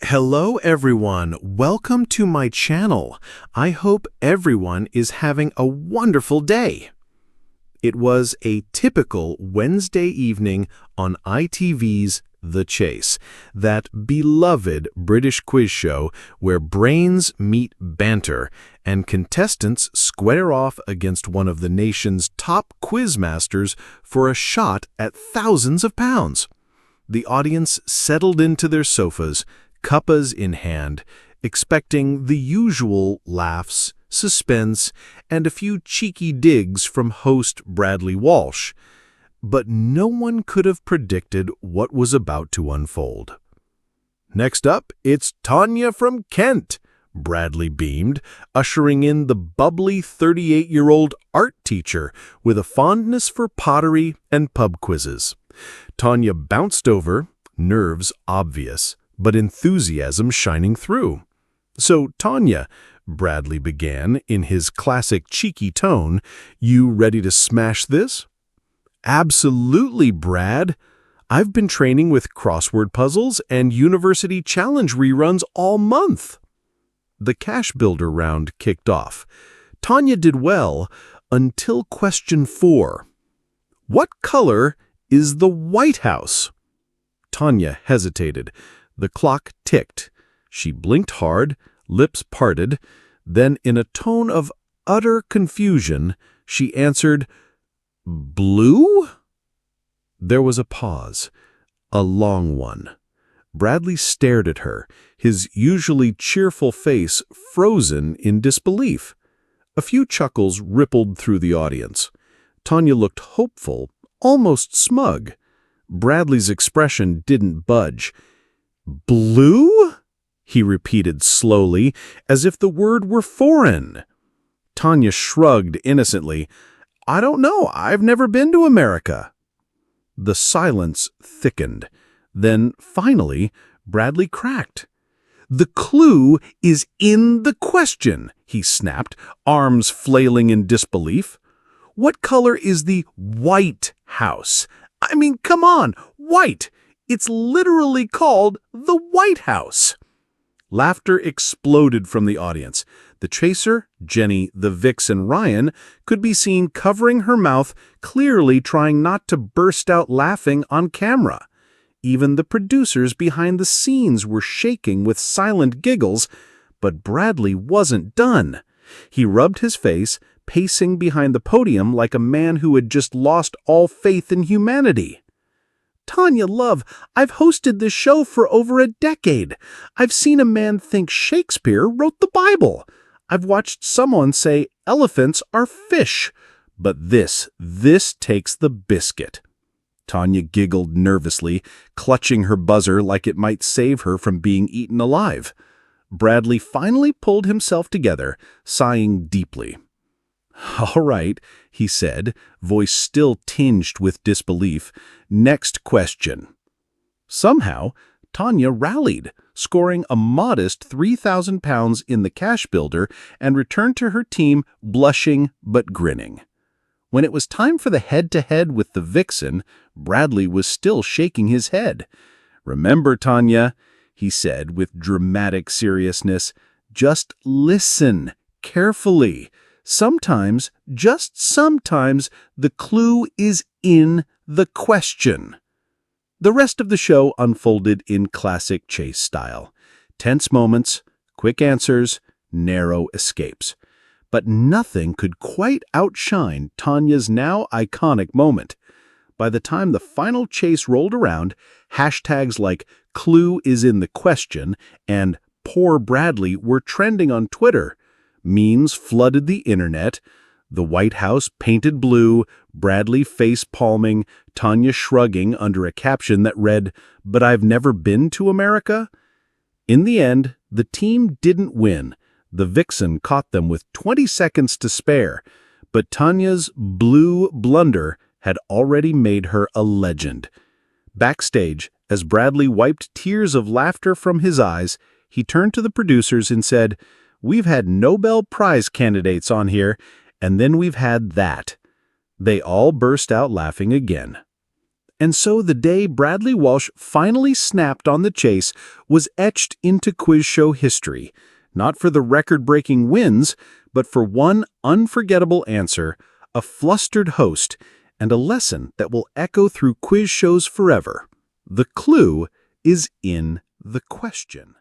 Hello everyone, welcome to my channel. I hope everyone is having a wonderful day. It was a typical Wednesday evening on ITV's The Chase, that beloved British quiz show where brains meet banter and contestants square off against one of the nation's top quiz masters for a shot at thousands of pounds. The audience settled into their sofas, cuppas in hand, expecting the usual laughs, suspense, and a few cheeky digs from host Bradley Walsh. But no one could have predicted what was about to unfold. Next up, it's Tanya from Kent, Bradley beamed, ushering in the bubbly 38-year-old art teacher with a fondness for pottery and pub quizzes. Tanya bounced over, nerves obvious, but enthusiasm shining through. "So, Tanya," Bradley began in his classic cheeky tone, "you ready to smash this?" "Absolutely, Brad. I've been training with crossword puzzles and university challenge reruns all month." The cash builder round kicked off. Tanya did well until question 4. "What color is the White House?" Tanya hesitated. The clock ticked. She blinked hard, lips parted. Then, in a tone of utter confusion, she answered, "Blue?" There was a pause, a long one. Bradley stared at her, his usually cheerful face frozen in disbelief. A few chuckles rippled through the audience. Tanya looked hopeful, almost smug. Bradley's expression didn't budge. "Blue?" he repeated slowly, as if the word were foreign. Tanya shrugged innocently. "I don't know. I've never been to America." The silence thickened. Then, finally, Bradley cracked. "The clue is in the question," he snapped, arms flailing in disbelief. "What color is the White House? I mean, come on, white! It's literally called the White House." Laughter exploded from the audience. The chaser, Jenny, the vixen, Ryan, could be seen covering her mouth, clearly trying not to burst out laughing on camera. Even the producers behind the scenes were shaking with silent giggles, but Bradley wasn't done. He rubbed his face, pacing behind the podium like a man who had just lost all faith in humanity. "Tanya, love, I've hosted this show for over a decade. I've seen a man think Shakespeare wrote the Bible. I've watched someone say elephants are fish. But this takes the biscuit." Tanya giggled nervously, clutching her buzzer like it might save her from being eaten alive. Bradley finally pulled himself together, sighing deeply. "All right," he said, voice still tinged with disbelief. "Next question." Somehow, Tanya rallied, scoring a modest 3,000 pounds in the cash builder and returned to her team blushing but grinning. When it was time for the head-to-head with the vixen, Bradley was still shaking his head. "Remember, Tanya," he said with dramatic seriousness, "just listen carefully. Sometimes, just sometimes, the clue is in the question." The rest of the show unfolded in classic chase style. Tense moments, quick answers, narrow escapes. But nothing could quite outshine Tanya's now iconic moment. By the time the final chase rolled around, hashtags like "Clue is in the question" and "Poor Bradley" were trending on Twitter. Memes flooded the internet. The White House painted blue, Bradley face-palming, Tanya shrugging under a caption that read, "But I've never been to America." In the end, the team didn't win. The vixen caught them with 20 seconds to spare, but Tanya's blue blunder had already made her a legend. Backstage, as Bradley wiped tears of laughter from his eyes, he turned to the producers and said, "We've had Nobel Prize candidates on here, and then we've had that." They all burst out laughing again. And so the day Bradley Walsh finally snapped on the chase was etched into quiz show history, not for the record-breaking wins, but for one unforgettable answer, a flustered host, and a lesson that will echo through quiz shows forever. The clue is in the question.